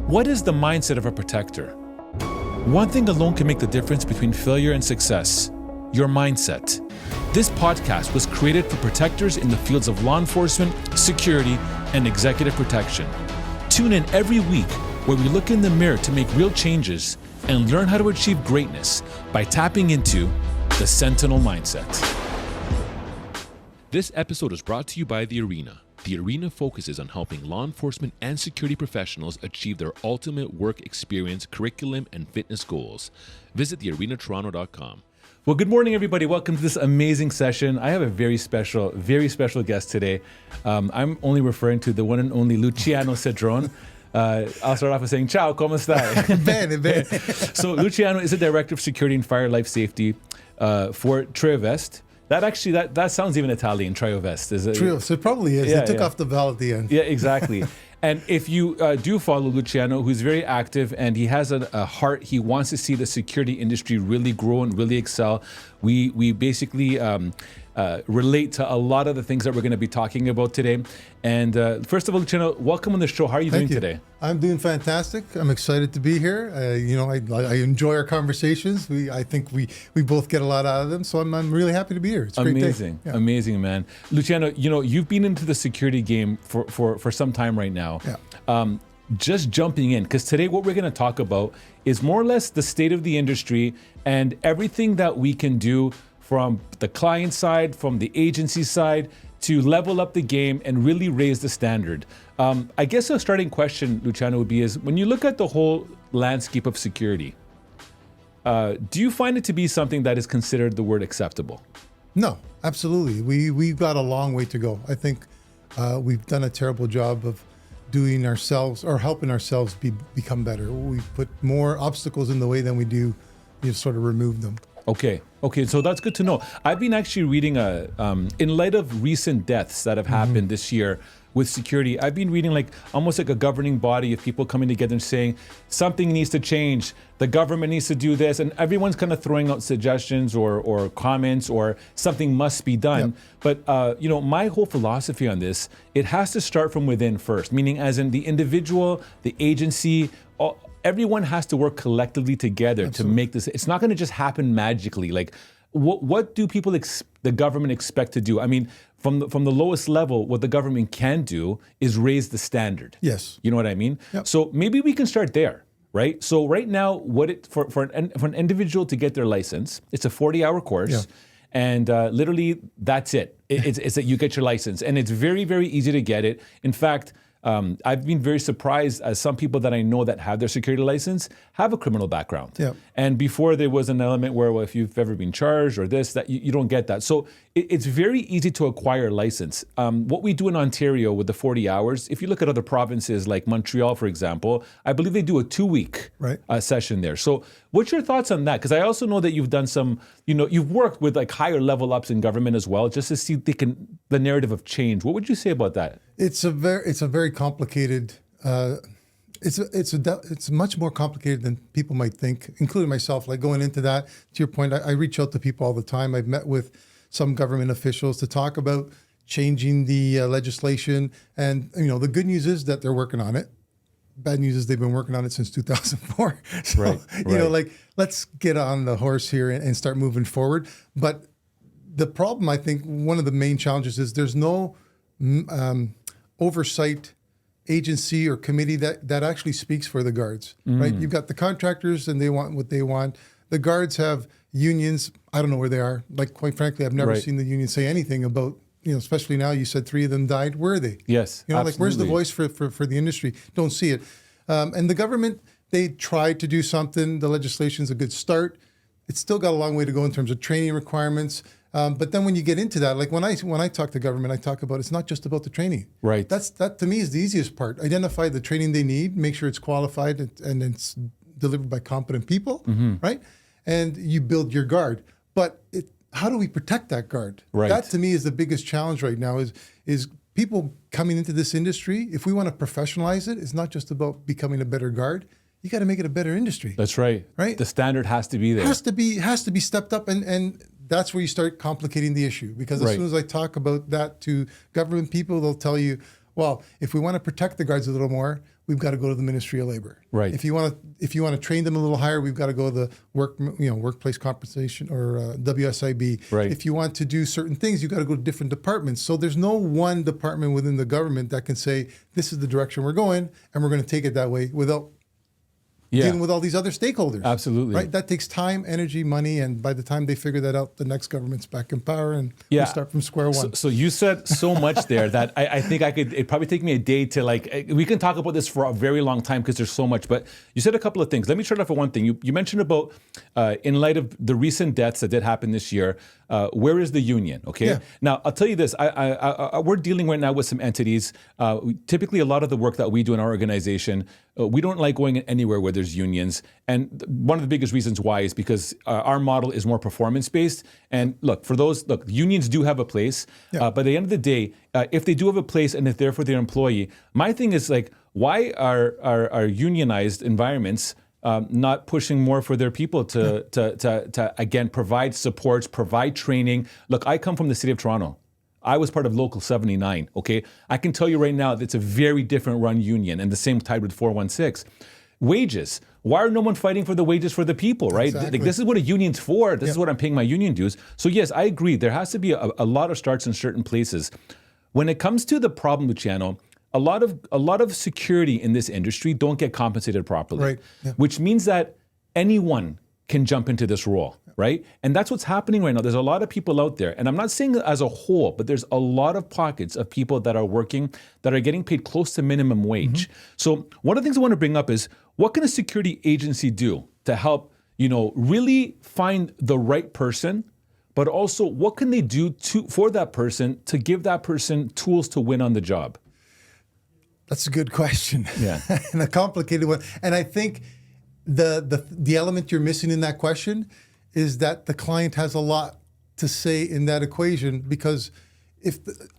What is the mindset of a protector? One thing alone can make the difference between failure and success: your mindset. This podcast was created for protectors in the fields of law enforcement, security, and executive protection. Tune in every week where we look in the mirror to make real changes and learn how to achieve greatness by tapping into the Sentinel mindset. This episode is brought to you by The Arena. The Arena focuses on helping law enforcement and security professionals achieve their ultimate work experience, curriculum, and fitness goals. Visit thearenatoronto.com. Well, good morning, everybody. Welcome to this amazing session. I have a very special guest today. I'm only referring to the one and only Luciano Cedrone. I'll start off with saying, ciao, come stai? Bene. So Luciano is the Director of Security and Fire Life Safety for Triovest. That sounds even Italian, Triovest. Is it? Triovest, it probably is. They took off the vowel at the end. Yeah, exactly. And if you do follow Luciano, who's very active and he has a heart, he wants to see the security industry really grow and really excel. We basically relate to a lot of the things that we're going to be talking about today. And first of all, Luciano, welcome on the show. How are you doing today? I'm doing fantastic. I'm excited to be here. I enjoy our conversations. I think we both get a lot out of them. So I'm really happy to be here. It's a great day. Yeah. Amazing, man. Luciano, you've been into the security game for some time right now. Yeah. Just jumping in, because today what we're going to talk about is more or less the state of the industry and everything that we can do from the client side, from the agency side, to level up the game and really raise the standard. I guess a starting question, Luciano, would be is, when you look at the whole landscape of security, do you find it to be something that is considered the word acceptable? No, absolutely. We've got a long way to go. I think we've done a terrible job of doing ourselves or helping ourselves become better. We put more obstacles in the way than we do, sort of remove them. Okay, so that's good to know. I've been actually reading, in light of recent deaths that have happened this year with security, I've been reading almost like a governing body of people coming together and saying something needs to change, the government needs to do this, and everyone's kind of throwing out suggestions or comments or something must be done. Yep. But, my whole philosophy on this, it has to start from within first, meaning as in the individual, the agency, everyone has to work collectively together to make this. It's not going to just happen magically. What do people, the government, expect to do? I mean, from the lowest level, what the government can do is raise the standard. Yes. You know what I mean? Yep. So maybe we can start there, right? So right now, for an individual to get their license, it's a 40-hour course. Yeah. And literally, that's it. It's that you get your license. And it's very, very easy to get it. In fact, I've been very surprised as some people that I know that have their security license have a criminal background. Yeah. And before there was an element where, well, if you've ever been charged or this, that you don't get that. So it's very easy to acquire a license. What we do in Ontario with the 40 hours, if you look at other provinces like Montreal, for example, I believe they do a 2-week session there. So what's your thoughts on that? Because I also know that you've done some, you've worked with higher level ups in government as well, just to see the narrative of change. What would you say about that? It's a very complicated. It's much more complicated than people might think, including myself. Like going into that, to your point, I reach out to people all the time. I've met with some government officials to talk about changing the legislation, and the good news is that they're working on it. Bad news is they've been working on it since 2004. So, right. Let's get on the horse here and start moving forward. But the problem, I think, one of the main challenges is there's no oversight agency or committee that actually speaks for the guards, right? You've got the contractors and they want what they want. The guards have unions. I don't know where they are. Quite frankly, I've never seen the union say anything about, especially now you said 3 of them died. Where are they? Yes, absolutely. Where's the voice for the industry? Don't see it. And the government, they tried to do something. The legislation's a good start. It's still got a long way to go in terms of training requirements. But then when you get into that, when I talk to government, I talk about it's not just about the training. Right. That to me is the easiest part. Identify the training they need, make sure it's qualified and it's delivered by competent people, right? And you build your guard. But how do we protect that guard? Right. That to me is the biggest challenge right now is people coming into this industry. If we want to professionalize it, it's not just about becoming a better guard. You got to make it a better industry. That's right. Right. The standard has to be there. Has to be stepped up, and that's where you start complicating the issue. Because as soon as I talk about that to government people, they'll tell you, Well, if we want to protect the guards a little more, we've got to go to the Ministry of Labor. Right. If you want to train them a little higher, we've got to go to the workplace compensation or WSIB. Right. If you want to do certain things, you've got to go to different departments. So there's no one department within the government that can say, this is the direction we're going, and we're going to take it that way without dealing with all these other stakeholders. Absolutely. Right? That takes time, energy, money, and by the time they figure that out, the next government's back in power, and we start from square one. So you said so much there that I think it'd probably take me a day to we can talk about this for a very long time because there's so much, but you said a couple of things. Let me start off with one thing. You mentioned about, in light of the recent deaths that did happen this year, where is the union? Okay. Yeah. Now I'll tell you this. We're dealing right now with some entities. Typically, a lot of the work that we do in our organization, we don't like going anywhere where there's unions. And one of the biggest reasons why is because our model is more performance-based. And look, unions do have a place. But at the end of the day, if they do have a place and if they're for their employee, my thing is why are unionized environments not pushing more for their people to again, provide supports, provide training? Look, I come from the city of Toronto. I was part of Local 79, okay? I can tell you right now that it's a very different run union, and the same tied with 416. Wages. Why are no one fighting for the wages for the people, right? Exactly. This is what a union's for. This is what I'm paying my union dues. So yes, I agree. There has to be a lot of starts in certain places. When it comes to the problem, Luciano, a lot of security in this industry don't get compensated properly, Right. Yeah. Which means that anyone can jump into this role, right? And that's what's happening right now. There's a lot of people out there, and I'm not saying as a whole, but there's a lot of pockets of people that are working that are getting paid close to minimum wage. So one of the things I want to bring up is, what can a security agency do to help, really find the right person, but also what can they do for that person to give that person tools to win on the job? That's a good question. Yeah. And a complicated one. And I think the element you're missing in that question is that the client has a lot to say in that equation, because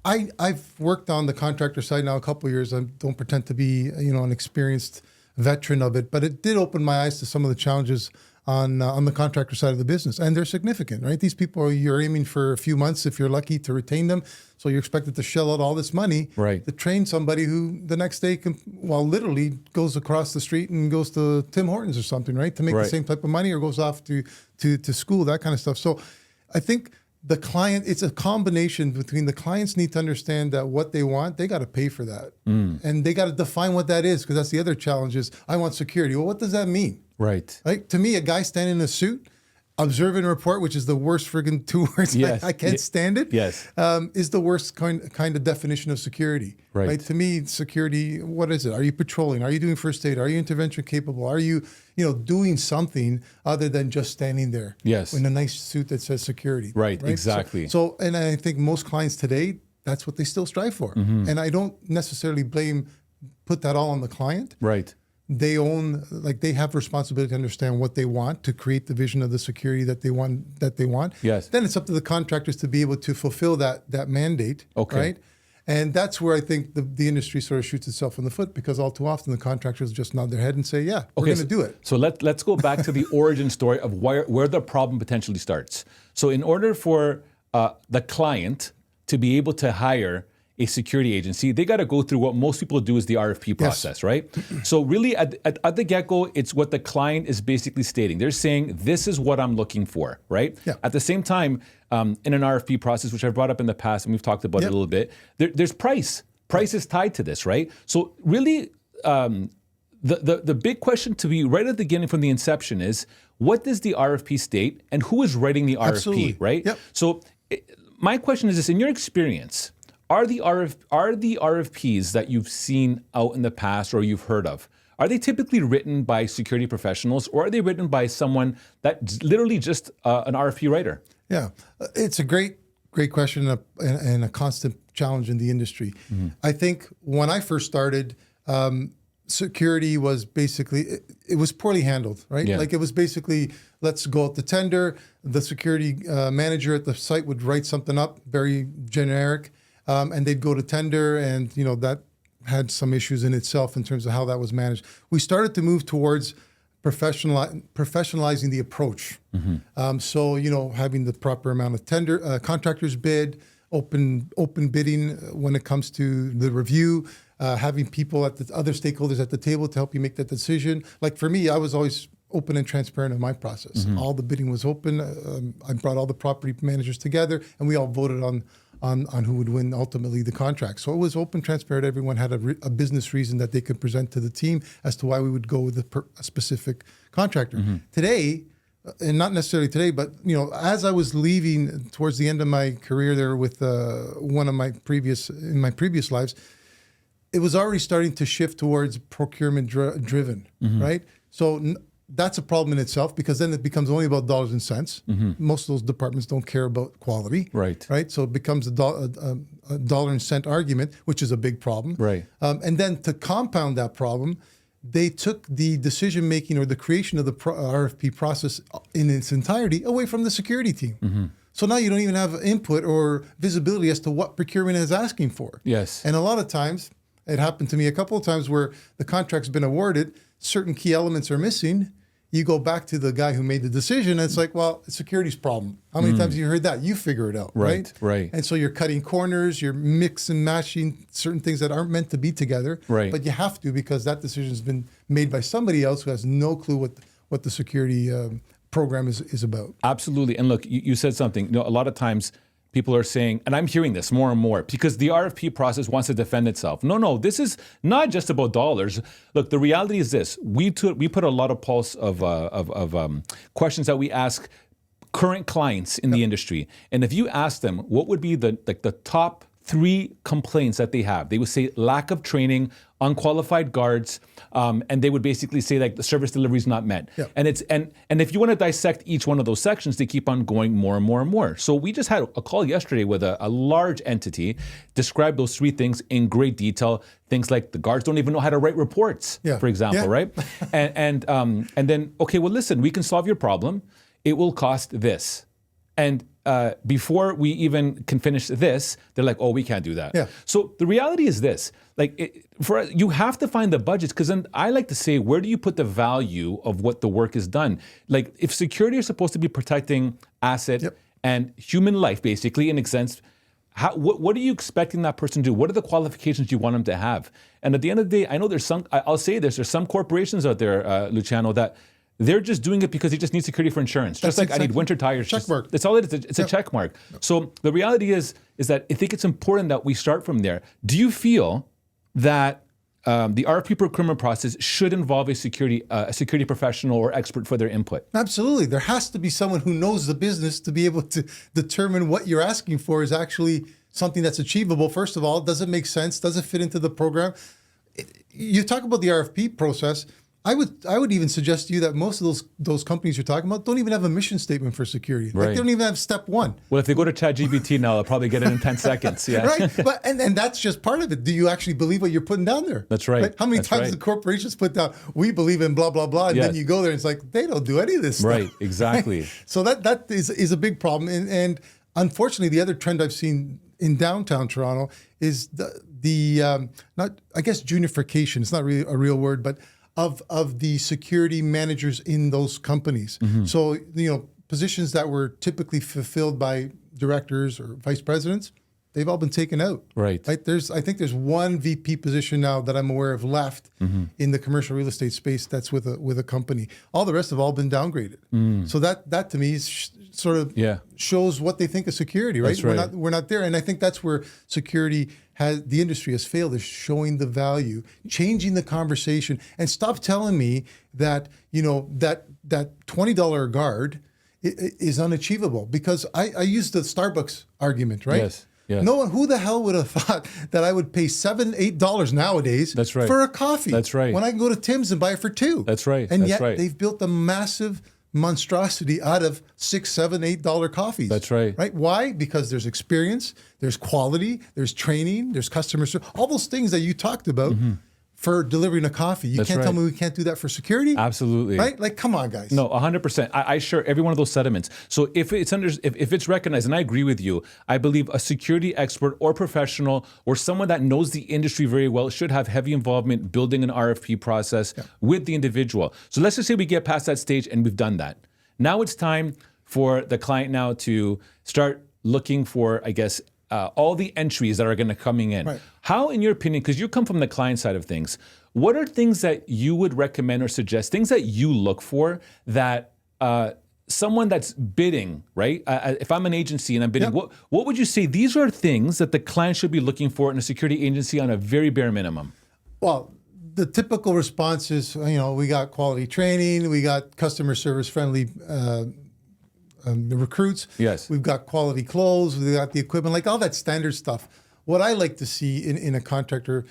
I've worked on the contractor side now a couple of years. I don't pretend to be an experienced veteran of it, but it did open my eyes to some of the challenges on the contractor side of the business, and they're significant, right? These people, you're aiming for a few months if you're lucky to retain them, so you're expected to shell out all this money to train somebody who the next day literally goes across the street and goes to Tim Hortons or something, right, to make the same type of money, or goes off to school, that kind of stuff. So I think the client, it's a combination between the clients need to understand that what they want, they got to pay for that, and they got to define what that is, because that's the other challenge is, I want security. Well, what does that mean? Right. Like, to me, a guy standing in a suit, observe and report, which is the worst friggin' two words. I can't stand it. Yes. Is the worst kind of definition of security. Right. To me, security, what is it? Are you patrolling? Are you doing first aid? Are you intervention capable? Are you, doing something other than just standing there? Yes. In a nice suit that says security. Right. Exactly. So, and I think most clients today, that's what they still strive for. And I don't necessarily put that all on the client. Right. They they have responsibility to understand what they want, to create the vision of the security that they want. Yes. Then it's up to the contractors to be able to fulfill that mandate. Okay. Right. And that's where I think the industry sort of shoots itself in the foot, because all too often the contractors just nod their head and say, yeah, we're going to do it. So let's go back to the origin story of where the problem potentially starts. So in order for the client to be able to hire a security agency, they got to go through what most people do is the RFP process, right? So really at the get-go, it's what the client is basically stating. They're saying, this is what I'm looking for, right? Yeah. At the same time, in an RFP process, which I've brought up in the past, and we've talked about it a little bit, there's price. Price is tied to this, right? So really, the big question to be right at the beginning from the inception is, what does the RFP state, and who is writing the RFP, Absolutely. right? Yep. So my question is this, in your experience, are the RFPs that you've seen out in the past or you've heard of, are they typically written by security professionals, or are they written by someone that's literally just an RFP writer? Yeah, it's a great question and a constant challenge in the industry. I think when I first started, security was basically, it was poorly handled, right? Yeah. Like, it was basically, let's go out to tender. The security manager at the site would write something up, very generic, and they'd go to tender, and that had some issues in itself in terms of how that was managed. We started to move towards professionalizing the approach. So having the proper amount of contractors bid, open bidding when it comes to the review, having people at the other stakeholders at the table to help you make that decision. Like for me, I was always open and transparent in my process. All the bidding was open. I brought all the property managers together, and we all voted on who would win ultimately the contract. So it was open, transparent. Everyone had a business reason that they could present to the team as to why we would go with a specific contractor. Today, and not necessarily today, but as I was leaving towards the end of my career there with one of my previous lives, it was already starting to shift towards procurement driven, right? So that's a problem in itself, because then it becomes only about dollars and cents. Most of those departments don't care about quality, right? So it becomes a dollar and cent argument, which is a big problem, right? And then to compound that problem, they took the decision making or the creation of the RFP process in its entirety away from the security team. So now you don't even have input or visibility as to what procurement is asking for. Yes. And a lot of times, it happened to me a couple of times where the contract's been awarded, certain key elements are missing. You go back to the guy who made the decision, and it's like, well, it's security's problem. How many times have you heard that? You figure it out, right? Right. And so you're cutting corners, you're mix and matching certain things that aren't meant to be together. Right. But you have to, because that decision's been made by somebody else who has no clue what the security program is about. Absolutely. And look, you said something. A lot of times people are saying, and I'm hearing this more and more, because the RFP process wants to defend itself. No, this is not just about dollars. Look, the reality is this: we put a lot of pulse of questions that we ask current clients in the industry, and if you ask them what would be the top 3 complaints that they have, they would say lack of training, unqualified guards, and they would basically say like the service delivery is not met. Yeah. And it's and if you want to dissect each one of those sections, they keep on going more and more and more. So we just had a call yesterday with a large entity, described those 3 things in great detail. Things like the guards don't even know how to write reports, for example, right? And then, okay, well, listen, we can solve your problem. It will cost this. And before we even can finish this, they're like, oh, we can't do that. Yeah. So the reality is this, you have to find the budgets, because then I like to say, where do you put the value of what the work is done? Like if security is supposed to be protecting asset and human life, basically, in a sense, what are you expecting that person to do? What are the qualifications you want them to have? And at the end of the day, I know there's some corporations out there, Luciano, that they're just doing it because they just need security for insurance. Just like I need winter tires. Check mark. That's all it is. It's a check mark. So the reality is that I think it's important that we start from there. Do you feel that the RFP procurement process should involve a security professional or expert for their input? Absolutely. There has to be someone who knows the business to be able to determine what you're asking for is actually something that's achievable. First of all, does it make sense? Does it fit into the program? You talk about the RFP process. I would even suggest to you that most of those companies you're talking about don't even have a mission statement for security. Like they don't even have step 1. Well, if they go to ChatGPT now, they'll probably get it in 10 seconds. Yeah. Right. But and that's just part of it. Do you actually believe what you're putting down there? That's right. How many times do corporations put down, we believe in blah, blah, blah, and then you go there and it's like, they don't do any of this stuff. Right, exactly. Right? So that is a big problem. And unfortunately, the other trend I've seen in downtown Toronto is the not, I guess, juniorification. It's not really a real word, but of the security managers in those companies. So, positions that were typically fulfilled by directors or vice presidents, they've all been taken out. Right. I think there's one VP position now that I'm aware of left in the commercial real estate space that's with a company. All the rest have all been downgraded. So that to me is sort of shows what they think of security, right? That's right. We're not there. And I think that's where the industry has failed, is showing the value, changing the conversation, and stop telling me that, that $20 guard is unachievable, because I use the Starbucks argument, right? Yes. No one, who the hell would have thought that I would pay $7, $8 nowadays for a coffee? That's right. When I can go to Tim's and buy it for $2. That's right. And yet they've built a massive monstrosity out of $6, $7, $8 coffees. That's right. Right? Why? Because there's experience, there's quality, there's training, there's customer service, all those things that you talked about for delivering a coffee. You can't tell me we can't do that for security? Absolutely. Right? Like, come on, guys. No, 100%. I share every one of those sentiments. So if it's recognized, and I agree with you, I believe a security expert or professional or someone that knows the industry very well should have heavy involvement building an RFP process with the individual. So let's just say we get past that stage and we've done that. Now it's time for the client now to start looking for, I guess, all the entries that are going to coming in. Right. How, in your opinion, because you come from the client side of things, what are things that you would recommend or suggest, things that you look for that someone that's bidding, right? If I'm an agency and I'm bidding, Yep. what would you say these are things that the client should be looking for in a security agency on a very bare minimum? Well, the typical response is, we got quality training, we got customer service friendly recruits. Yes. We've got quality clothes, we've got the equipment, like all that standard stuff. What I like to see in a contractor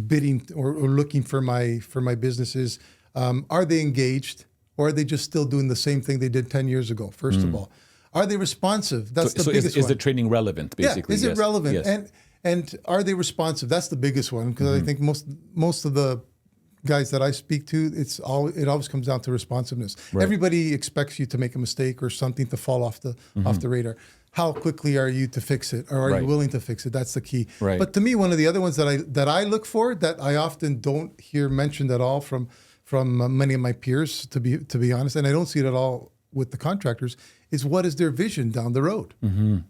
bidding or looking for my business is, are they engaged, or are they just still doing the same thing they did 10 years ago, first of all? Are they responsive? That's the biggest one. Is the training relevant, basically? Yeah, is it relevant? Yes. And are they responsive? That's the biggest one, because I think most of the guys that I speak to, it always comes down to responsiveness. Right. Everybody expects you to make a mistake or something to fall off the radar. How quickly are you to fix it, or are you willing to fix it? That's the key. Right. But to me, one of the other ones that I look for, that I often don't hear mentioned at all from many of my peers, to be honest, and I don't see it at all with the contractors, is what is their vision down the road,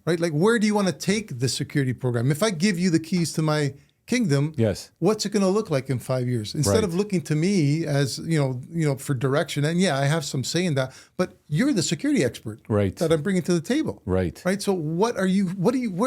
right? Like, where do you want to take the security program? If I give you the keys to my kingdom, Yes. what's it going to look like in 5 years? Instead of looking to me as for direction, and I have some say in that, but you're the security expert, Right. that I'm bringing to the table, Right. right? So where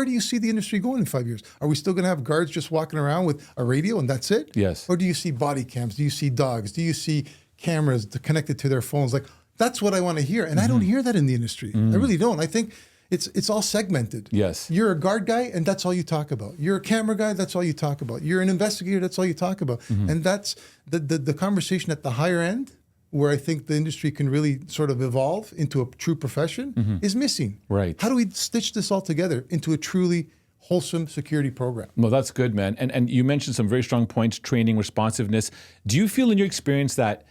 do you see the industry going in 5 years? Are we still going to have guards just walking around with a radio and that's it? Yes. Or do you see body cams? Do you see dogs? Do you see cameras connected to their phones? Like, that's what I want to hear, and I don't hear that in the industry. I really don't. I think it's all segmented. Yes. You're a guard guy, and that's all you talk about. You're a camera guy, that's all you talk about. You're an investigator, that's all you talk about. And that's the conversation at the higher end, where I think the industry can really sort of evolve into a true profession, is missing. Right. How do we stitch this all together into a truly wholesome security program? No, that's good, man. And you mentioned some very strong points: training, responsiveness. Do you feel, in your experience, that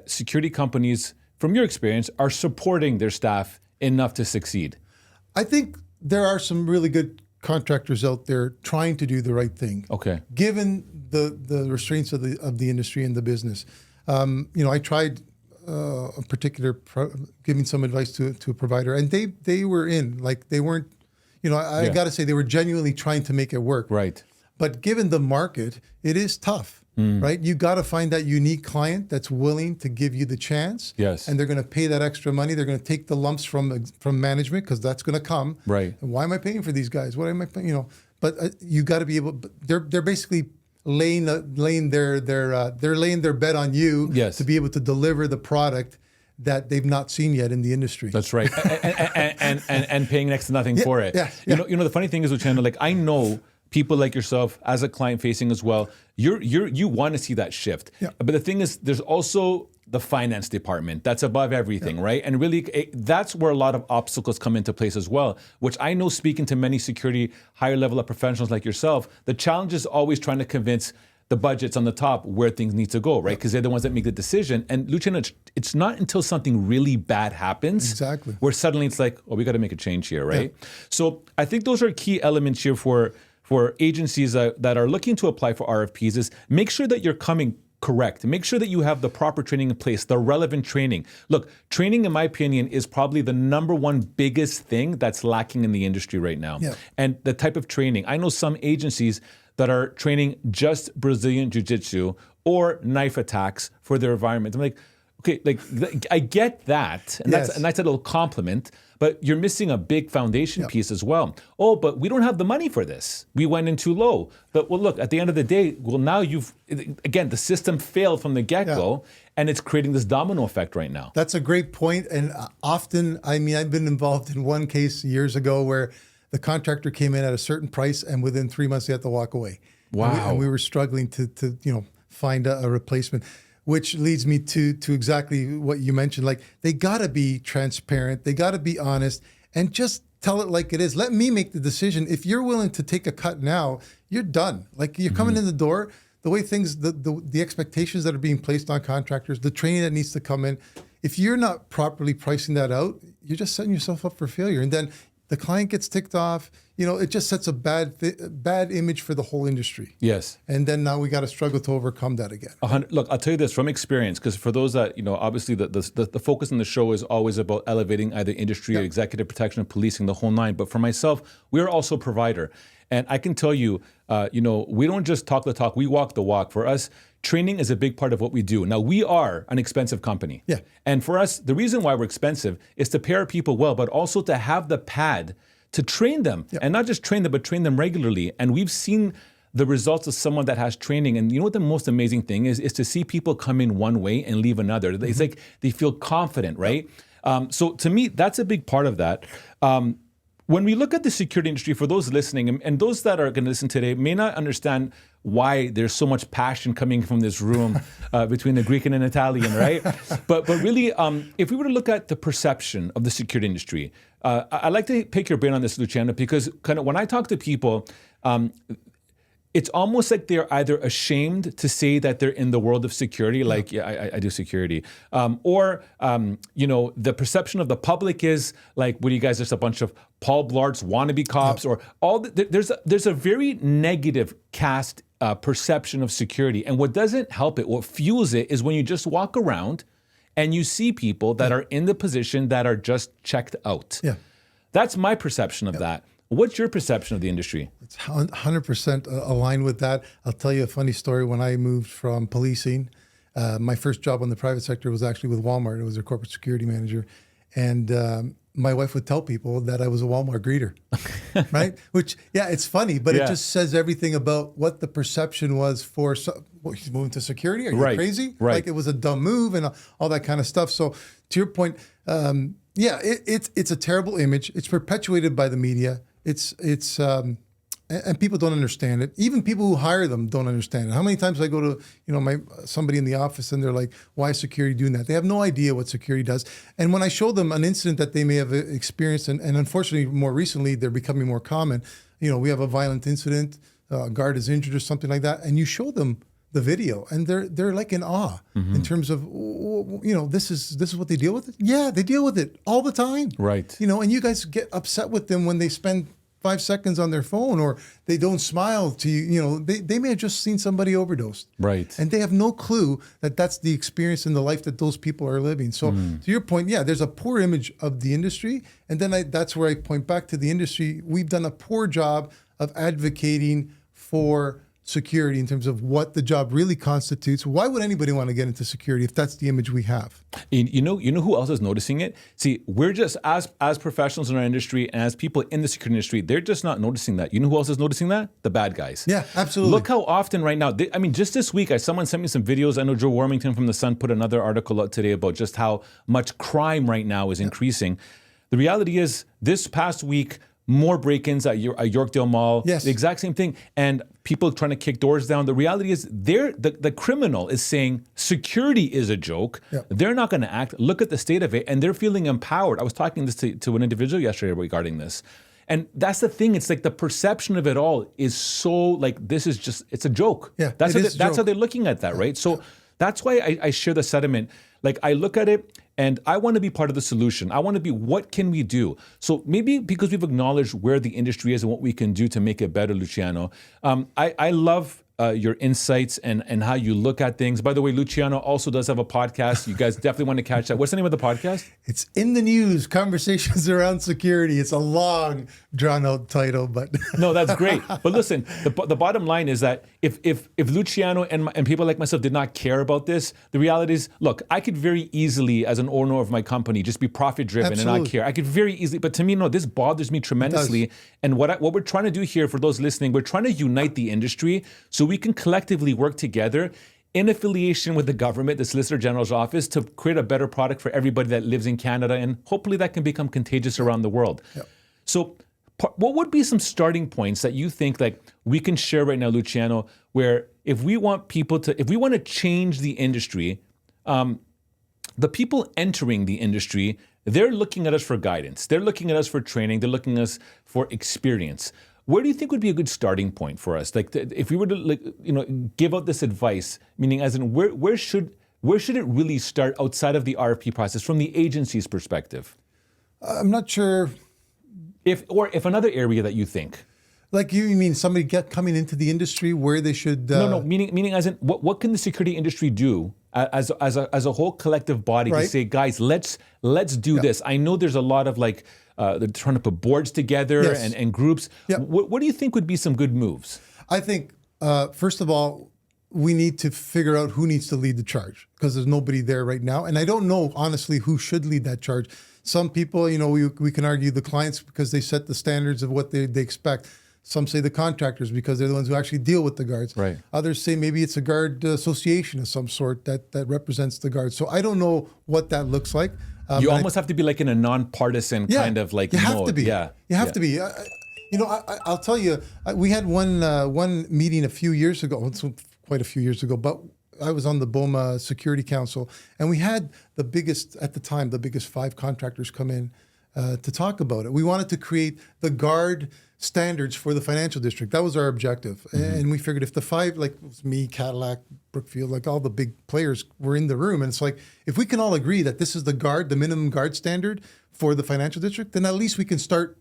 security companies, from your experience, are supporting their staff enough to succeed? I think there are some really good contractors out there trying to do the right thing. Okay. Given the restraints of the industry and the business, I tried a particular giving some advice to a provider, and they were in, like, they weren't. I got to say, they were genuinely trying to make it work. Right. But given the market, it is tough, right? You got to find that unique client that's willing to give you the chance. Yes. And they're going to pay that extra money. They're going to take the lumps from management, because that's going to come. Right. And why am I paying for these guys? What am I paying? But you got to be able. They're basically laying their bet on you. Yes. To be able to deliver the product that they've not seen yet in the industry. That's right. and paying next to nothing for it. Yeah. You know the funny thing is, Luciano, like, I know people like yourself as a client facing as well. You want to see that shift. Yeah. But the thing is, there's also the finance department that's above everything, right? And really, that's where a lot of obstacles come into place as well, which I know, speaking to many security higher level of professionals like yourself, the challenge is always trying to convince the budgets on the top where things need to go, right? Because they're the ones that make the decision. And Luciano, it's not until something really bad happens, Exactly, where suddenly it's like, oh, we got to make a change here, right? Yeah. So I think those are key elements here for agencies that are looking to apply for RFPs, is make sure that you're coming correct. Make sure that you have the proper training in place, the relevant training. Look, training, in my opinion, is probably the number one biggest thing that's lacking in the industry right now. Yeah. And the type of training. I know some agencies that are training just Brazilian Jiu-Jitsu or knife attacks for their environment. I'm like, okay, like, I get that, and Yes. that's a little compliment, but you're missing a big foundation piece as well. Oh, but we don't have the money for this. We went in too low. But, well, look, at the end of the day, well, now the system failed from the get-go, and it's creating this domino effect right now. That's a great point. And often, I've been involved in one case years ago where the contractor came in at a certain price, and within 3 months they had to walk away. Wow. And we were struggling to find a replacement, which leads me to exactly what you mentioned. Like, they got to be transparent. They got to be honest, and just tell it like it is. Let me make the decision. If you're willing to take a cut now, you're done. Like, you're coming in the door. The way things, the expectations that are being placed on contractors, the training that needs to come in, if you're not properly pricing that out, you're just setting yourself up for failure. And then the client gets ticked off. It just sets a bad image for the whole industry. Yes. And then now we got to struggle to overcome that again. Look, I'll tell you this from experience, because for those that, obviously the focus on the show is always about elevating either industry or executive protection, policing, the whole nine. But for myself, we're also a provider. And I can tell you, we don't just talk the talk, we walk the walk. For us, training is a big part of what we do. Now, we are an expensive company. Yeah. And for us, the reason why we're expensive is to pay our people well, but also to have the pad to train them, and not just train them, but train them regularly. And we've seen the results of someone that has training. And you know what the most amazing thing is to see people come in one way and leave another. It's like they feel confident, right? So to me, that's a big part of that. When we look at the security industry, for those listening, and those that are going to listen today may not understand why there's so much passion coming from this room between the Greek and an Italian, right? But really, if we were to look at the perception of the security industry, I'd like to pick your brain on this, Luciano, because kind of when I talk to people, it's almost like they're either ashamed to say that they're in the world of security, like, I do security, or, the perception of the public is like, what are you guys, just a bunch of Paul Blart's wannabe cops, or there's a very negative cast perception of security. And what doesn't help it, what fuels it, is when you just walk around and you see people that are in the position that are just checked out. Yeah. That's my perception of that. What's your perception of the industry? It's 100% aligned with that. I'll tell you a funny story. When I moved from policing, my first job in the private sector was actually with Walmart. I was their corporate security manager. And my wife would tell people that I was a Walmart greeter, right? Which, it's funny, but it just says everything about what the perception was for, he's moving to security? Are you crazy? Right. Like it was a dumb move and all that kind of stuff. So to your point, it's a terrible image. It's perpetuated by the media. And people don't understand it. Even people who hire them don't understand it. How many times I go to, somebody in the office and they're like, why is security doing that? They have no idea what security does. And when I show them an incident that they may have experienced, and unfortunately more recently, they're becoming more common. We have a violent incident, a guard is injured or something like that. And you show them the video and they're like in awe in terms of, this is what they deal with. Yeah, they deal with it all the time. Right. And you guys get upset with them when they spend 5 seconds on their phone or they don't smile to you. They may have just seen somebody overdosed. Right. And they have no clue that that's the experience in the life that those people are living. So to your point, there's a poor image of the industry. And then that's where I point back to the industry. We've done a poor job of advocating for security in terms of what the job really constitutes. Why would anybody want to get into security if that's the image we have? You know who else is noticing it? See, we're just as professionals in our industry and as people in the security industry, they're just not noticing that. You know who else is noticing that? The bad guys. Yeah, absolutely. Look how often right now, just this week, someone sent me some videos. I know Joe Warmington from The Sun put another article out today about just how much crime right now is increasing. The reality is this past week, more break-ins at Yorkdale Mall. Yes. The exact same thing. And people trying to kick doors down. The reality is the criminal is saying security is a joke. Yep. They're not going to act. Look at the state of it. And they're feeling empowered. I was talking this to an individual yesterday regarding this. And that's the thing. It's like the perception of it all is so like, this is just, it's a joke. Yeah, That's how they're looking at that, right? So that's why I share the sentiment. Like I look at it and I want to be part of the solution. I want to be, what can we do? So maybe because we've acknowledged where the industry is and what we can do to make it better, Luciano, I love your insights and how you look at things. By the way, Luciano also does have a podcast. You guys definitely want to catch that. What's the name of the podcast? It's In the News, Conversations Around Security. It's a long, drawn-out title, but... No, that's great. But listen, the bottom line is that if Luciano and people like myself did not care about this, the reality is, look, I could very easily, as an owner of my company, just be profit-driven and not care. I could very easily, but to me, no, this bothers me tremendously. And what we're trying to do here, for those listening, we're trying to unite the industry so we can collectively work together in affiliation with the government, the Solicitor General's office, to create a better product for everybody that lives in Canada, and hopefully that can become contagious around the world. Yep. So what would be some starting points that you think like we can share right now, Luciano, where if we want to change the industry, the people entering the industry, they're looking at us for guidance. They're looking at us for training. They're looking at us for experience. Where do you think would be a good starting point for us? Like, if we were to, give out this advice, meaning as in where should it really start outside of the RFP process from the agency's perspective? I'm not sure If another area that you think. Like you mean somebody coming into the industry where they should? No. Meaning as in what can the security industry do as a whole collective body to say, guys, let's do this. I know there's a lot of like they're trying to put boards together and groups. Yeah. What do you think would be some good moves? I think first of all, we need to figure out who needs to lead the charge because there's nobody there right now, and I don't know honestly who should lead that charge. Some people, we can argue the clients because they set the standards of what they expect. Some say the contractors because they're the ones who actually deal with the guards. Right. Others say maybe it's a guard association of some sort that represents the guards. So I don't know what that looks like. You almost have to be like in a non-partisan kind of like you have mode. to be. Yeah. You have to be. I'll tell you, we had one meeting a few years ago. It's quite a few years ago, but I was on the BOMA Security Council, and we had the biggest 5 contractors come in to talk about it. We wanted to create the guard standards for the financial district. That was our objective. And we figured if the 5, like it was me, Cadillac, Brookfield, like all the big players were in the room, and it's like, if we can all agree that this is the minimum guard standard for the financial district, then at least we can start,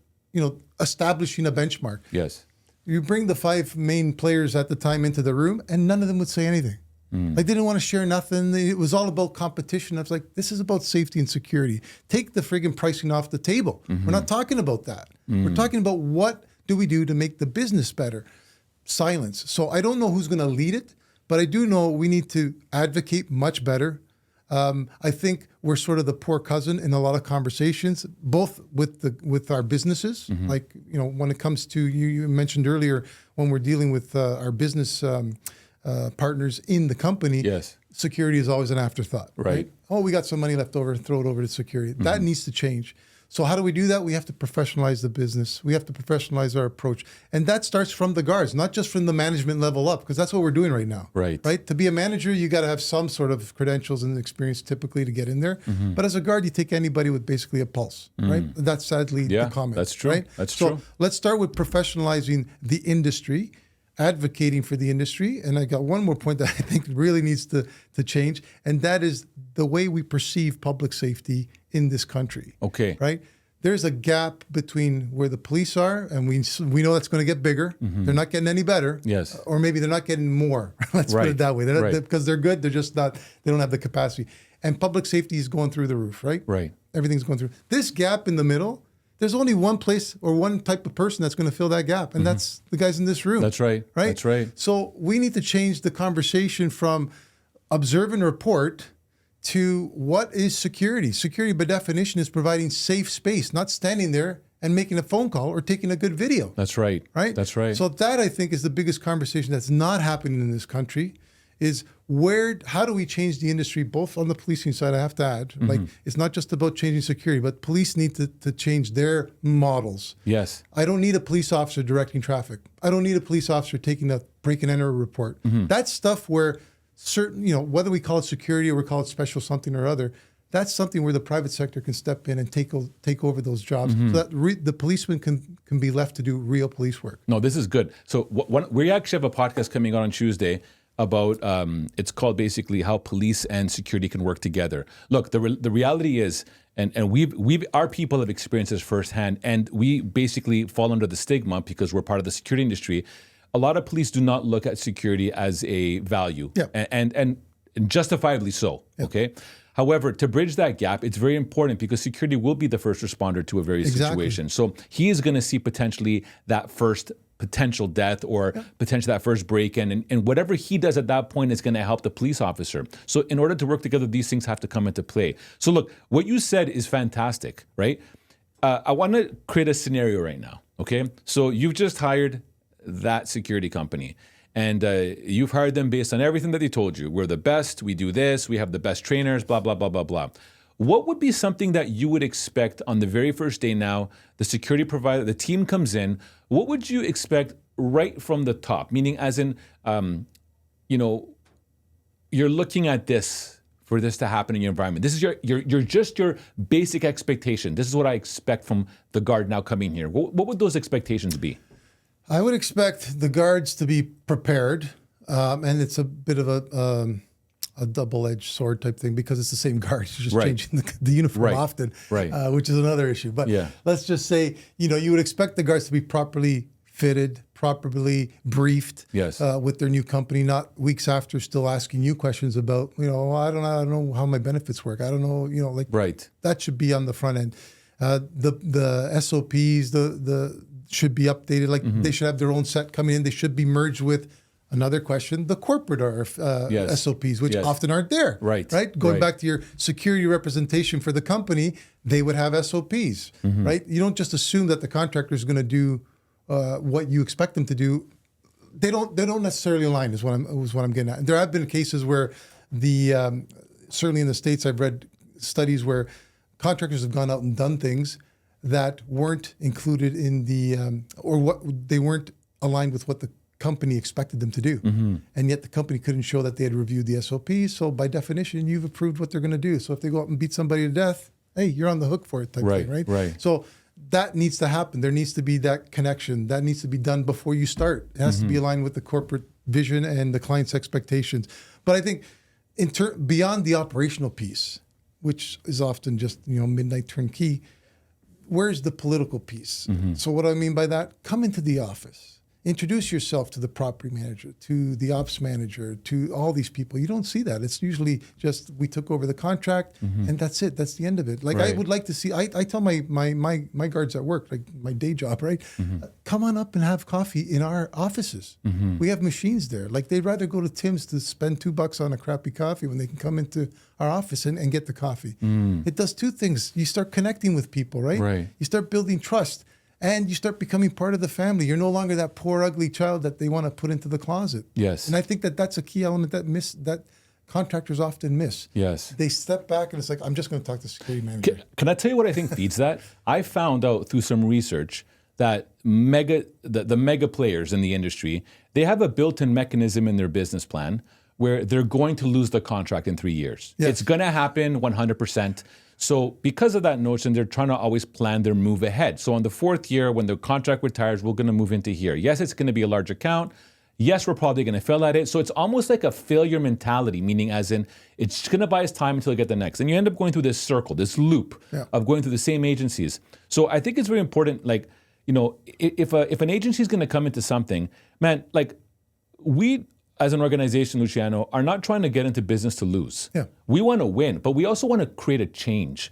establishing a benchmark. Yes. You bring the 5 main players at the time into the room, and none of them would say anything. Like they didn't want to share nothing. It was all about competition. I was like, this is about safety and security. Take the friggin' pricing off the table. We're not talking about that. We're talking about what do we do to make the business better. Silence. So I don't know who's going to lead it, but I do know we need to advocate much better. I think we're sort of the poor cousin in a lot of conversations, both with our businesses. Like, when it comes to, you mentioned earlier, when we're dealing with our business partners in the company, security is always an afterthought, right? Oh, we got some money left over, throw it over to security. That needs to change. So how do we do that? We have to professionalize the business. We have to professionalize our approach. And that starts from the guards, not just from the management level up, because that's what we're doing right now. Right? To be a manager, you got to have some sort of credentials and experience typically to get in there. But as a guard, you take anybody with basically a pulse, right? That's sadly the comment. That's true. Right? That's true. So let's start with professionalizing the industry, advocating for the industry. And I got one more point that I think really needs to change, and that is the way we perceive public safety in this country. Okay. Right? There's a gap between where the police are, and we know that's going to get bigger. They're not getting any better. Yes. Or maybe they're not getting more. Let's put it that way. They're not, because they're good, they're just not, they don't have the capacity. And public safety is going through the roof, right? Right. Everything's going through. This gap in the middle, there's only one place or one type of person that's going to fill that gap, and that's the guys in this room. That's right. Right? That's right. So we need to change the conversation from observe and report to what is security. Security, by definition, is providing safe space, not standing there and making a phone call or taking a good video. That's right. Right? That's right. So that, I think, is the biggest conversation that's not happening in this country, is how do we change the industry, both on the policing side, I have to add. Like, it's not just about changing security, but police need to change their models. Yes. I don't need a police officer directing traffic. I don't need a police officer taking a break and enter report. That's stuff where certain, whether we call it security or we call it special something or other, that's something where the private sector can step in and take over those jobs, so that the policeman can be left to do real police work. No, this is good. So we actually have a podcast coming out on Tuesday about, it's called basically how police and security can work together. Look, the reality is, and our people have experienced this firsthand, and we basically fall under the stigma because we're part of the security industry. A lot of police do not look at security as a value, and justifiably so, okay? However, to bridge that gap, it's very important because security will be the first responder to a very situation. So he is going to see potentially that first potential death or potentially that first break-in, and whatever he does at that point is going to help the police officer. So in order to work together, these things have to come into play. So look, what you said is fantastic, right? I want to create a scenario right now, okay? So you've just hired that security company, and you've hired them based on everything that they told you. We're the best, we do this, we have the best trainers, blah, blah, blah, blah, blah. What would be something that you would expect on the very first day now, the security provider, the team comes in, what would you expect right from the top? Meaning as in, you're looking at this for this to happen in your environment. This is your basic expectation. This is what I expect from the guard now coming here. What would those expectations be? I would expect the guards to be prepared, and it's a bit of a a double-edged sword type thing because it's the same guard. You're just Right. changing the uniform Right. often, Right. Which is another issue. But Yeah. let's just say, you would expect the guards to be properly fitted, properly briefed Yes. with their new company, not weeks after still asking you questions about, I don't know how my benefits work. I don't know, Right. that should be on the front end. The SOPs, the should be updated. Like they should have their own set coming in. They should be merged with another question, the corporate Yes. SOPs, which Yes. often aren't there. Right. Going Right. back to your security representation for the company, they would have SOPs, right? You don't just assume that the contractor is going to do what you expect them to do. They don't necessarily align. Is what I'm getting at. There have been cases where certainly in the States, I've read studies where contractors have gone out and done things that weren't included in they weren't aligned with what the company expected them to do. And yet the company couldn't show that they had reviewed the SOPs. So by definition, you've approved what they're going to do. So if they go out and beat somebody to death, hey, you're on the hook for it type Right, thing, right? right. So that needs to happen. There needs to be that connection. That needs to be done before you start. It has to be aligned with the corporate vision and the client's expectations. But I think beyond the operational piece, which is often just, midnight turnkey, where's the political piece? So what do I mean by that? Come into the office. Introduce yourself to the property manager, to the ops manager, to all these people. You don't see that. It's usually just we took over the contract and that's it. That's the end of it. Like I Right. would like to see. I tell my guards at work, like my day job, right? Come on up and have coffee in our offices. We have machines there. Like they'd rather go to Tim's to spend $2 on a crappy coffee when they can come into our office and get the coffee. It does two things. You start connecting with people, right? Right. You start building trust. And you start becoming part of the family. You're no longer that poor, ugly child that they want to put into the closet. Yes. And I think that that's a key element that contractors often miss. Yes. They step back and it's like, I'm just going to talk to the security manager. Can I tell you what I think feeds that? I found out through some research that the mega players in the industry, they have a built-in mechanism in their business plan where they're going to lose the contract in 3 years. Yes. It's going to happen 100%. So because of that notion, they're trying to always plan their move ahead. So on the 4th year, when the contract retires, we're going to move into here. Yes, it's going to be a large account. Yes, we're probably going to fail at it. So it's almost like a failure mentality, meaning as in it's going to buy us time until we get the next. And you end up going through this circle, this loop of going through the same agencies. So I think it's very important, like, if an agency is going to come into something, man, like we as an organization, Luciano, are not trying to get into business to lose. Yeah. We want to win, but we also want to create a change.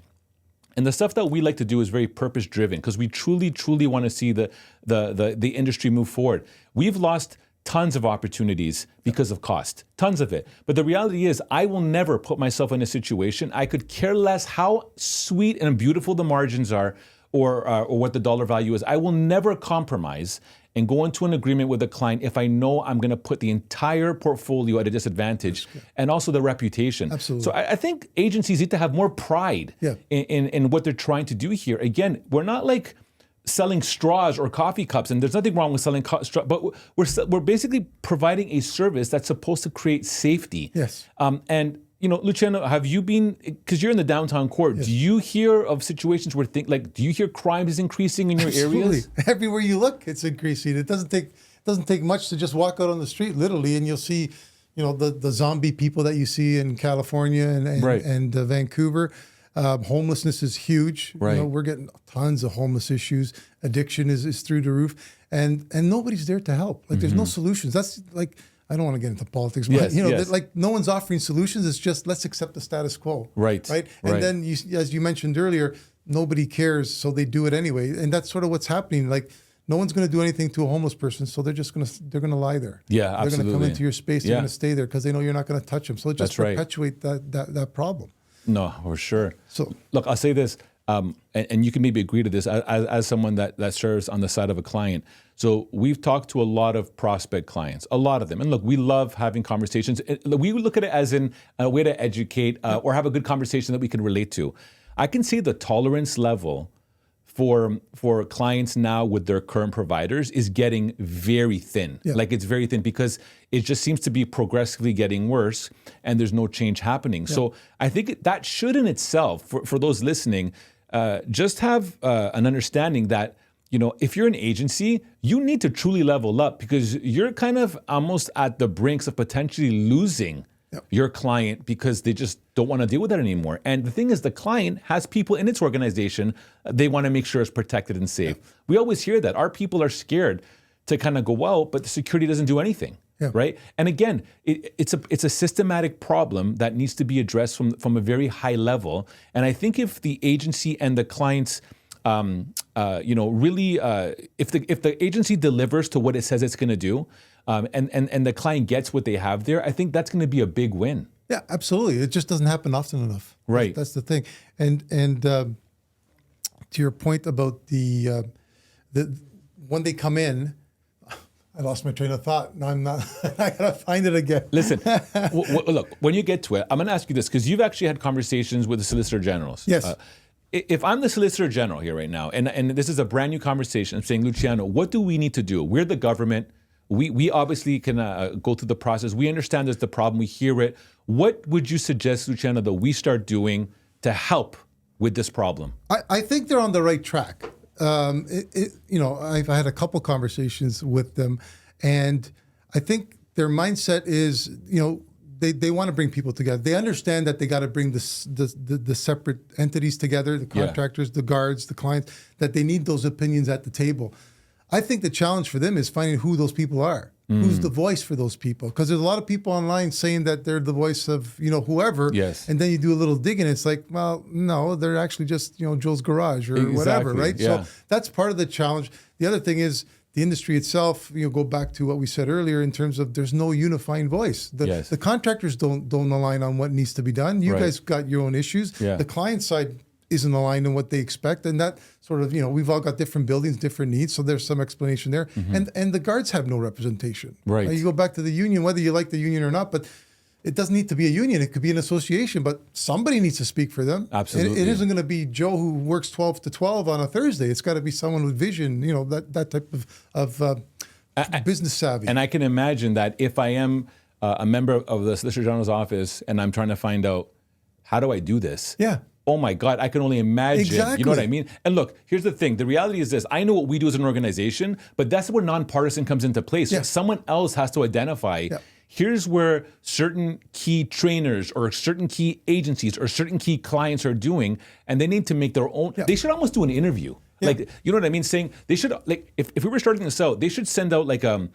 And the stuff that we like to do is very purpose-driven because we truly, truly want to see the industry move forward. We've lost tons of opportunities because of cost, tons of it. But the reality is I will never put myself in a situation, I could care less how sweet and beautiful the margins are or what the dollar value is. I will never compromise and go into an agreement with a client if I know I'm going to put the entire portfolio at a disadvantage and also the reputation. Absolutely. So I think agencies need to have more pride in what they're trying to do here. Again, we're not like selling straws or coffee cups, and there's nothing wrong with selling straws, but we're basically providing a service that's supposed to create safety. Yes. And Luciano, have you been, because you're in the downtown core, do you hear of situations where do you hear crime is increasing in your areas? Everywhere you look, it's increasing. It doesn't take much to just walk out on the street, literally, and you'll see, the zombie people that you see in California and Vancouver. Homelessness is huge. Right. We're getting tons of homeless issues. Addiction is through the roof, and nobody's there to help. Like there's no solutions. That's like, I don't want to get into politics, but like no one's offering solutions. It's just let's accept the status quo. Right. And then as you mentioned earlier, nobody cares, so they do it anyway. And that's sort of what's happening. Like no one's going to do anything to a homeless person, so they're going to lie there. Yeah, they're absolutely. going to come into your space. They're going to stay there because they know you're not going to touch them. So it just perpetuate that problem. No, for sure. So look, I'll say this, and you can maybe agree to this as someone that serves on the side of a client. So we've talked to a lot of prospect clients, a lot of them. And look, we love having conversations. We look at it as in a way to educate or have a good conversation that we can relate to. I can see the tolerance level for clients now with their current providers is getting very thin. Yeah. Like it's very thin because it just seems to be progressively getting worse and there's no change happening. Yeah. So I think that should in itself, for those listening, just have an understanding that, if you're an agency, you need to truly level up because you're kind of almost at the brinks of potentially losing your client because they just don't want to deal with that anymore. And the thing is, the client has people in its organization they want to make sure is protected and safe. We always hear that. Our people are scared to kind of go out, but the security doesn't do anything. Right. And again, it's a systematic problem that needs to be addressed from a very high level. And I think if the agency and the clients, really, if the agency delivers to what it says it's going to do, and the client gets what they have there, I think that's going to be a big win. Yeah, absolutely. It just doesn't happen often enough. Right. That's the thing. And to your point about the when they come in. I lost my train of thought. No, I'm not. I gotta find it again. Listen, look, when you get to it, I'm gonna ask you this because you've actually had conversations with the Solicitor Generals. Yes. If I'm the Solicitor General here right now, and this is a brand new conversation, I'm saying, Luciano, what do we need to do? We're the government. We obviously can go through the process. We understand there's the problem. We hear it. What would you suggest, Luciano, that we start doing to help with this problem? I think they're on the right track. I've had a couple conversations with them, and I think their mindset is, they want to bring people together. They understand that they got to bring the separate entities together, the contractors, the guards, the clients, that they need those opinions at the table. I think the challenge for them is finding who those people are. Who's the voice for those people? Because there's a lot of people online saying that they're the voice of, whoever. Yes. And then you do a little digging. It's like, well, no, they're actually just, Joe's Garage or whatever, right? Yeah. So that's part of the challenge. The other thing is the industry itself, go back to what we said earlier in terms of there's no unifying voice. The contractors don't align on what needs to be done. You guys got your own issues. Yeah. The client side isn't aligned in what they expect, and that sort of, we've all got different buildings, different needs, so there's some explanation there. And the guards have no representation. Right. You go back to the union, whether you like the union or not, but it doesn't need to be a union. It could be an association, but somebody needs to speak for them. Absolutely. It isn't going to be Joe who works 12 to 12 on a Thursday. It's got to be someone with vision, that type of business savvy. And I can imagine that if I am a member of the Solicitor General's office and I'm trying to find out, how do I do this? Yeah. Oh my God, I can only imagine. Exactly. You know what I mean? And look, here's the thing. The reality is this. I know what we do as an organization, but that's where nonpartisan comes into place. Yeah. Someone else has to identify, here's where certain key trainers or certain key agencies or certain key clients are doing, and they need to make their own. They should almost do an interview. Yeah. Like, you know what I mean? Saying they should, like, if we were starting this out, they should send out like a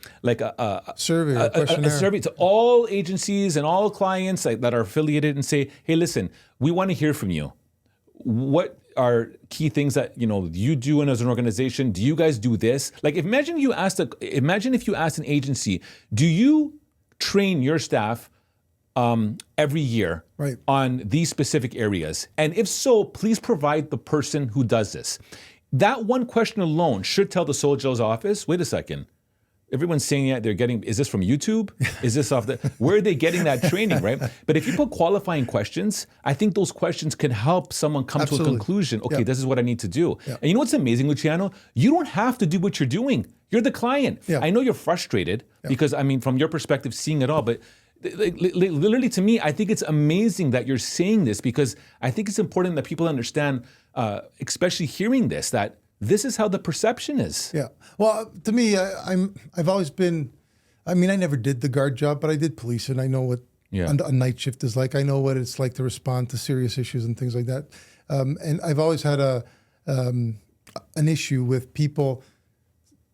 survey, a survey to all agencies and all clients that are affiliated and say, hey, listen, we want to hear from you. What are key things that you do as an organization? Do you guys do this? Like, imagine if you asked an agency, do you train your staff every year on these specific areas? And if so, please provide the person who does this. That one question alone should tell the Solicitor General's office, wait a second, everyone's saying that they're getting, is this from YouTube? Is this where are they getting that training, right? But if you put qualifying questions, I think those questions can help someone come to a conclusion. Okay, this is what I need to do. And you know what's amazing, Luciano? You don't have to do what you're doing. You're the client. I know you're frustrated because, from your perspective, seeing it all, but literally to me, I think it's amazing that you're saying this because I think it's important that people understand, especially hearing this, that this is how the perception is. Yeah. Well, to me, I've always been, I never did the guard job, but I did police, and I know what a night shift is like. I know what it's like to respond to serious issues and things like that. And I've always had an issue with people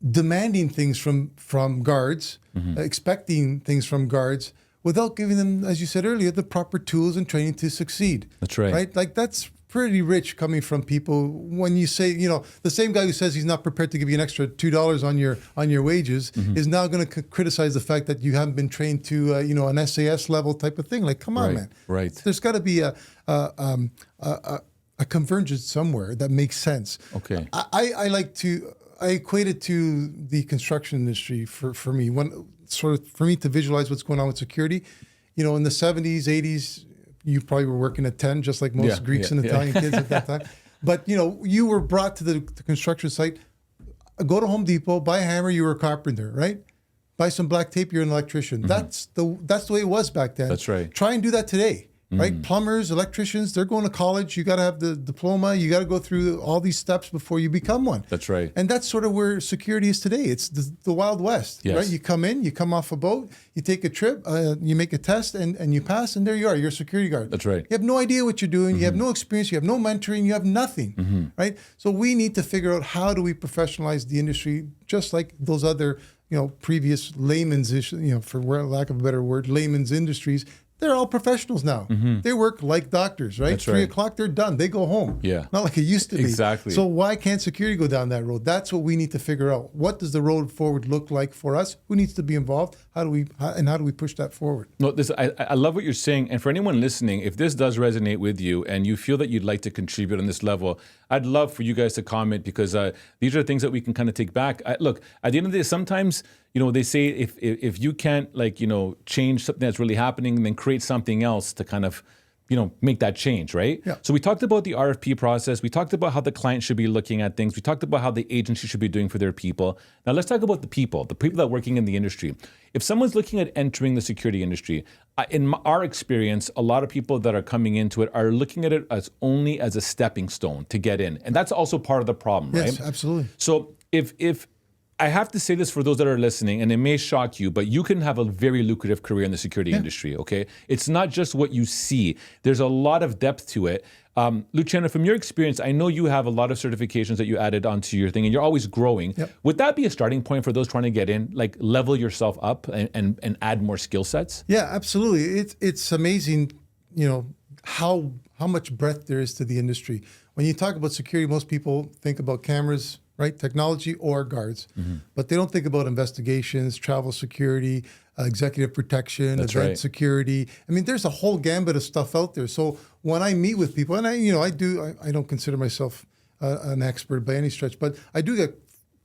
demanding things from guards, expecting things from guards, without giving them, as you said earlier, the proper tools and training to succeed. That's right. Right? Like, that's pretty rich coming from people. When you say, the same guy who says he's not prepared to give you an extra $2 on your wages is now going to criticize the fact that you haven't been trained to, an SAS level type of thing. Like, come on, man. Right. There's got to be a convergence somewhere that makes sense. Okay. I equate it to the construction industry for me. For me to visualize what's going on with security, in the 70s, 80s, you probably were working at 10, just like most Greeks and Italian kids at that time. But, you were brought to the construction site, go to Home Depot, buy a hammer, you were a carpenter, right? Buy some black tape, you're an electrician. That's the way it was back then. That's right. Try and do that today. right? Plumbers, electricians, they're going to college. You got to have the diploma. You got to go through all these steps before you become one. That's right. And that's sort of where security is today. It's the Wild West, Yes. right? You come in, you come off a boat, you take a trip, you make a test, and you pass, and there you are. You're a security guard. That's right. You have no idea what you're doing. You have no experience. You have no mentoring. You have nothing, right? So we need to figure out how do we professionalize the industry, just like those other, previous layman's, for lack of a better word, layman's industries. They're all professionals now. They work like doctors, right? That's 3 right. o'clock, they're done. They go home. Yeah. Not like it used to be. Exactly. So why can't security go down that road? That's what we need to figure out. What does the road forward look like for us? Who needs to be involved? How do we push that forward? No, I love what you're saying. And for anyone listening, if this does resonate with you and you feel that you'd like to contribute on this level, I'd love for you guys to comment, because these are things that we can kind of take back. Look, at the end of the day, sometimes, they say if you can't change something that's really happening, then create something else to kind of, make that change, right? Yeah. So we talked about the RFP process. We talked about how the client should be looking at things. We talked about how the agency should be doing for their people. Now let's talk about the people that are working in the industry. If someone's looking at entering the security industry, in our experience, a lot of people that are coming into it are looking at it as only as a stepping stone to get in. And that's also part of the problem, right? Yes, absolutely. So if I have to say this for those that are listening, and it may shock you, but you can have a very lucrative career in the security industry, okay? It's not just what you see. There's a lot of depth to it. Luciano, from your experience, I know you have a lot of certifications that you added onto your thing, and you're always growing. Yep. Would that be a starting point for those trying to get in, like level yourself up and add more skill sets? Yeah, absolutely. It's amazing, how much breadth there is to the industry. When you talk about security, most people think about cameras, right? Technology or guards, but they don't think about investigations, travel security, executive protection, That's event right. security. I mean, there's a whole gambit of stuff out there. So when I meet with people, and I don't consider myself an expert by any stretch, but I do get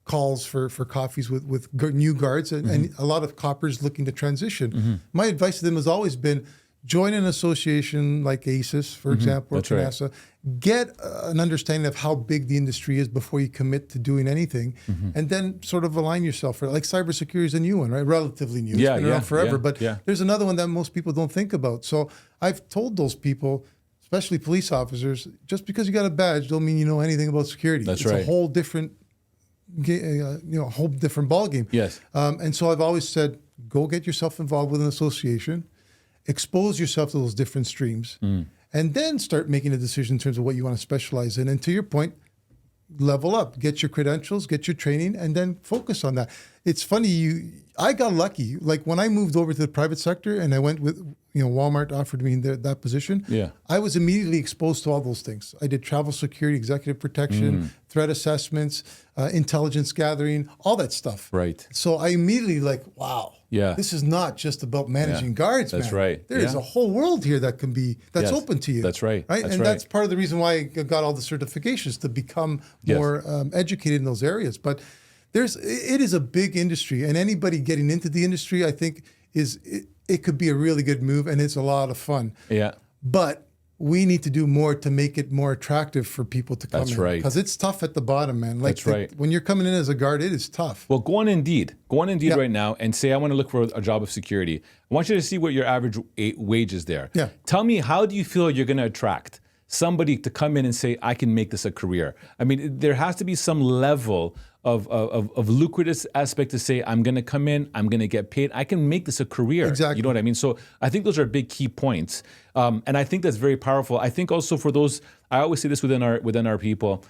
calls for coffees with new guards and a lot of coppers looking to transition. My advice to them has always been, join an association like ACES, for example, or That's right. CANASA. Get an understanding of how big the industry is before you commit to doing anything, and then sort of align yourself for it. Like cybersecurity is a new one, right? Relatively new. Yeah, it's been around forever, yeah, but yeah. there's another one that most people don't think about. So I've told those people, especially police officers, just because you got a badge don't mean you know anything about security. That's it's right. a whole different, whole different ballgame. Yes. And so I've always said, go get yourself involved with an association, expose yourself to those different streams, and then start making a decision in terms of what you want to specialize in. And to your point, level up, get your credentials, get your training, and then focus on that. It's funny, I got lucky. Like when I moved over to the private sector and I went with, Walmart offered me that position. Yeah. I was immediately exposed to all those things. I did travel security, executive protection, threat assessments, intelligence gathering, all that stuff. Right. So I immediately wow. Yeah. This is not just about managing guards, That's man. right. There's Yeah. a whole world here that's Yes. open to you. That's right. Right. That's and right. that's part of the reason why I got all the certifications to become Yes. more educated in those areas. But it is a big industry, and anybody getting into the industry, I think, it could be a really good move, and it's a lot of fun. Yeah. But we need to do more to make it more attractive for people to come That's in. right. Because it's tough at the bottom, man. That's right. When you're coming in as a guard, it is tough. Well, go on Indeed Yeah. right now and say, I want to look for a job of security. I want you to see what your average wage is there. Yeah. Tell me, how do you feel you're going to attract somebody to come in and say, I can make this a career? I mean, there has to be some level of lucrative aspect to say, I'm going to come in, I'm going to get paid, I can make this a career. Exactly. You know what I mean? So I think those are big key points. And I think that's very powerful. I think also for those, I always say this within our people,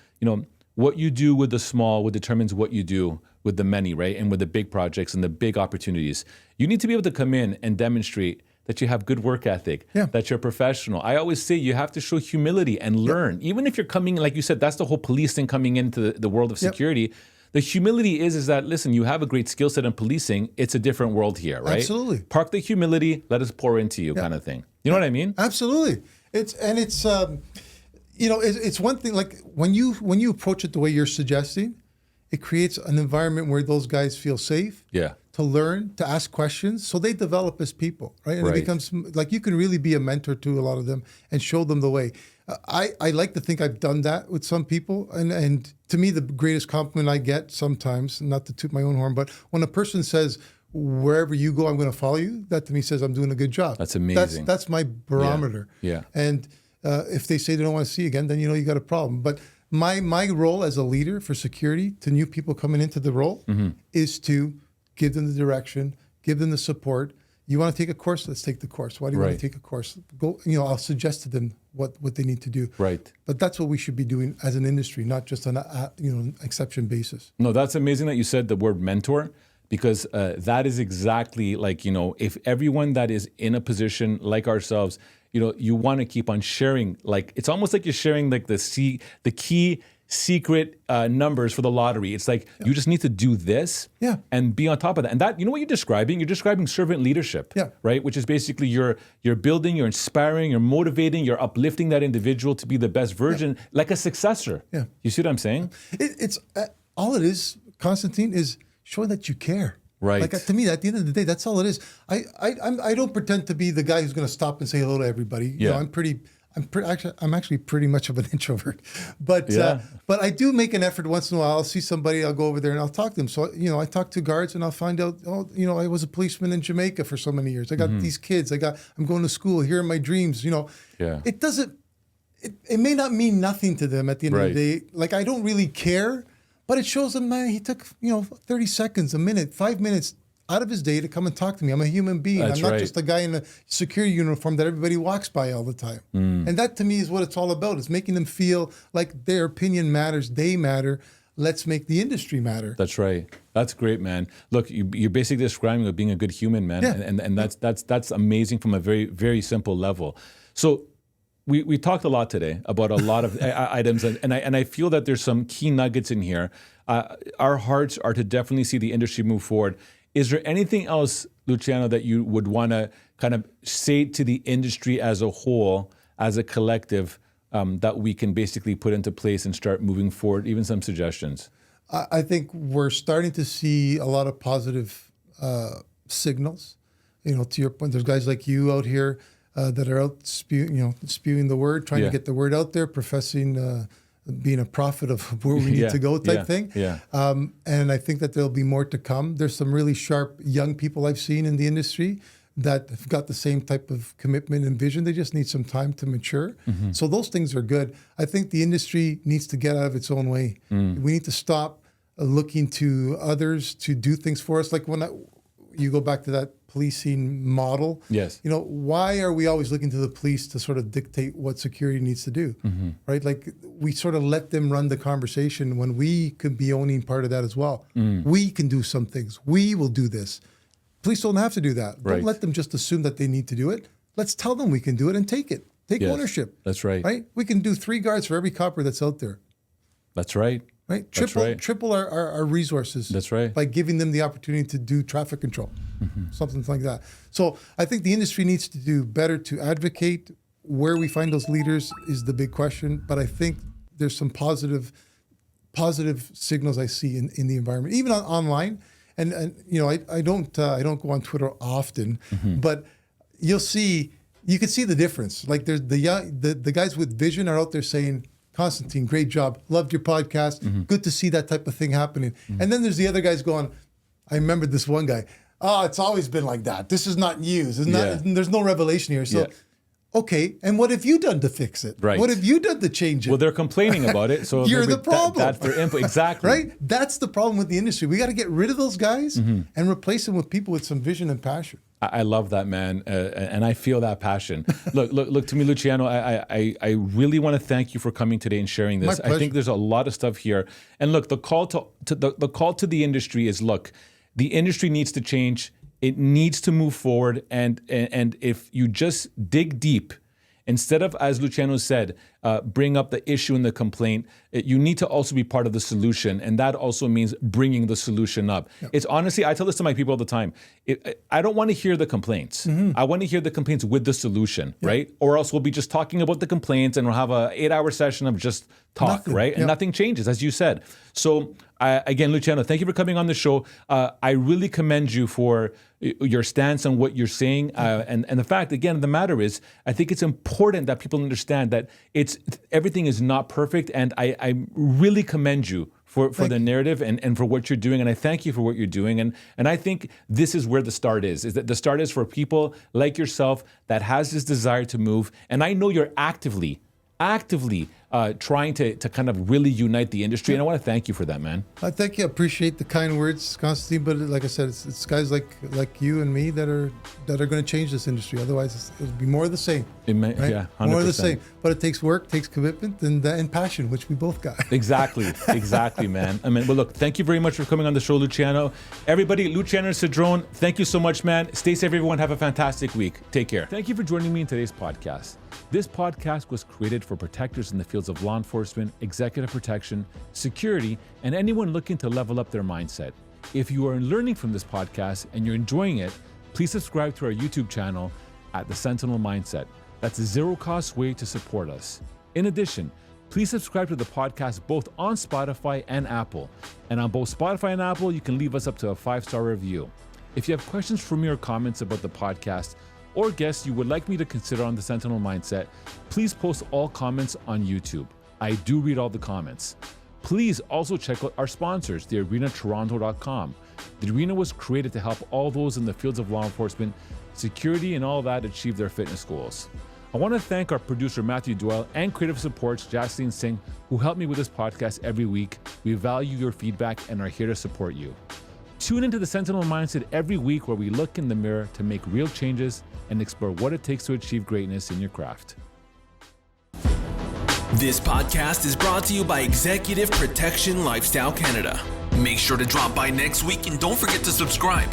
what you do with the small determines what you do with the many, right? And with the big projects and the big opportunities. You need to be able to come in and demonstrate that you have good work ethic, Yeah. that you're professional. I always say you have to show humility and learn. Even if you're coming, like you said, that's the whole police thing coming into the world of security. The humility is that, listen, you have a great skill set in policing. It's a different world here, right? Absolutely. Park the humility, let us pour into you kind of thing. You know what I mean? Absolutely. It's one thing, like when you approach it the way you're suggesting, it creates an environment where those guys feel safe. Yeah. To learn, to ask questions, so they develop as people, right? And Right. it becomes like you can really be a mentor to a lot of them and show them the way. I like to think I've done that with some people, and to me, the greatest compliment I get sometimes, not to toot my own horn, but when a person says, wherever you go, I'm going to follow you. That to me says I'm doing a good job. That's amazing. That's my barometer. Yeah. And if they say they don't want to see you again, then you got a problem. But my role as a leader for security to new people coming into the role is to give them the direction, give them the support. You want to take a course? Let's take the course. Why do you want to take a course? Go. I'll suggest to them what they need to do. Right. But that's what we should be doing as an industry, not just on an exception basis. No, that's amazing that you said the word mentor, because that is exactly like, if everyone that is in a position like ourselves, you want to keep on sharing. Like, it's almost like you're sharing like the key secret numbers for the lottery. It's like, you just need to do this and be on top of that. And that, what you're describing? You're describing servant leadership, right? Which is basically you're building, you're inspiring, you're motivating, you're uplifting that individual to be the best version, like a successor. Yeah. You see what I'm saying? It's all it is, Constantine, is showing that you care. Right. Like, to me, at the end of the day, that's all it is. I don't pretend to be the guy who's going to stop and say hello to everybody. Yeah. I'm actually pretty much of an introvert, but I do make an effort once in a while. I'll see somebody, I'll go over there and I'll talk to them. So I talk to guards and I'll find out, I was a policeman in Jamaica for so many years. I got these kids. I'm going to school. Here are my dreams. It doesn't. It may not mean nothing to them at the end of the day. Like, I don't really care, but it shows them, man, he took 30 seconds, a minute, 5 minutes out of his day to come and talk to me. I'm a human being. I'm not just a guy in a security uniform that everybody walks by all the time. And that to me is what it's all about. It's making them feel like their opinion matters. They matter. Let's make the industry matter. That's right. That's great, man. Look, you're basically describing being a good human, man. Yeah. And that's amazing from a very, very simple level. So we talked a lot today about a lot of items, and I feel that there's some key nuggets in here. Our hearts are to definitely see the industry move forward. Is there anything else, Luciano, that you would want to kind of say to the industry as a whole, as a collective, that we can basically put into place and start moving forward? Even some suggestions. I think we're starting to see a lot of positive signals. To your point, there's guys like you out here that are out spewing the word, trying to get the word out there, professing being a prophet of where we need to go type thing. Yeah. And I think that there'll be more to come. There's some really sharp young people I've seen in the industry that have got the same type of commitment and vision. They just need some time to mature. So those things are good. I think the industry needs to get out of its own way. We need to stop looking to others to do things for us. Like when you go back to that policing model. Yes. Why are we always looking to the police to sort of dictate what security needs to do? Right? Like, we sort of let them run the conversation when we could be owning part of that as well. We can do some things. We will do this. Police don't have to do that. Right. Don't let them just assume that they need to do it. Let's tell them we can do it and take it. Take ownership. That's right. Right? We can do 3 guards for every copper that's out there. That's right. Right? Triple our resources. That's right. By giving them the opportunity to do traffic control, something like that. So I think the industry needs to do better to advocate. Where we find those leaders is the big question. But I think there's some positive signals I see in the environment, even online. And I don't go on Twitter often, but you can see the difference. Like, there's the guys with vision are out there saying, Constantine, great job. Loved your podcast. Good to see that type of thing happening. And then there's the other guys going, I remember this one guy. Oh, it's always been like that. This is not news. There's no revelation here. So, okay, and what have you done to fix it? Right. What have you done to change it? Well, they're complaining about it. So you're the problem. That's their input. Exactly. Right? That's the problem with the industry. We got to get rid of those guys and replace them with people with some vision and passion. I love that, man, and I feel that passion. Look to me, Luciano. I really want to thank you for coming today and sharing this. I think there's a lot of stuff here. And look, the call to the industry is: look, the industry needs to change. It needs to move forward. And if you just dig deep, instead of, as Luciano said, bring up the issue and the complaint, you need to also be part of the solution. And that also means bringing the solution up. Yep. It's honestly, I tell this to my people all the time. I don't want to hear the complaints. I want to hear the complaints with the solution, right? Or else we'll be just talking about the complaints and we'll have a 8-hour session of just talk, right? And nothing changes, as you said. So Again, Luciano, thank you for coming on the show. I really commend you for your stance on what you're saying. And the fact, again, the matter is, I think it's important that people understand that everything is not perfect. And I really commend you for the narrative and for what you're doing. And I thank you for what you're doing. And I think this is where the start is that the start is for people like yourself that has this desire to move. And I know you're actively trying to kind of really unite the industry. And I want to thank you for that, man. I thank you. I appreciate the kind words, Constantine. But like I said, it's guys like you and me that are going to change this industry. Otherwise, it'll be more of the same. Right? Yeah, 100%. More of the same. But it takes work, takes commitment, and passion, which we both got. Exactly, man. I mean, well, look, thank you very much for coming on the show, Luciano. Everybody, Luciano Cedrone, thank you so much, man. Stay safe, everyone. Have a fantastic week. Take care. Thank you for joining me in today's podcast. This podcast was created for protectors in the fields of law enforcement, executive protection, security, and anyone looking to level up their mindset. If you are learning from this podcast and you're enjoying it, please subscribe to our YouTube channel at The Sentinel Mindset. That's a zero-cost way to support us. In addition, please subscribe to the podcast both on Spotify and Apple. And on both Spotify and Apple, you can leave us up to a 5-star review. If you have questions for me or comments about the podcast, or guests you would like me to consider on the Sentinel Mindset, please post all comments on YouTube. I do read all the comments. Please also check out our sponsors, thearenatoronto.com. The Arena was created to help all those in the fields of law enforcement, security, and all that achieve their fitness goals. I want to thank our producer, Matthew Doyle, and creative supports, Jaslene Singh, who help me with this podcast every week. We value your feedback and are here to support you. Tune into the Sentinel Mindset every week where we look in the mirror to make real changes and explore what it takes to achieve greatness in your craft. This podcast is brought to you by Executive Protection Lifestyle Canada. Make sure to drop by next week and don't forget to subscribe.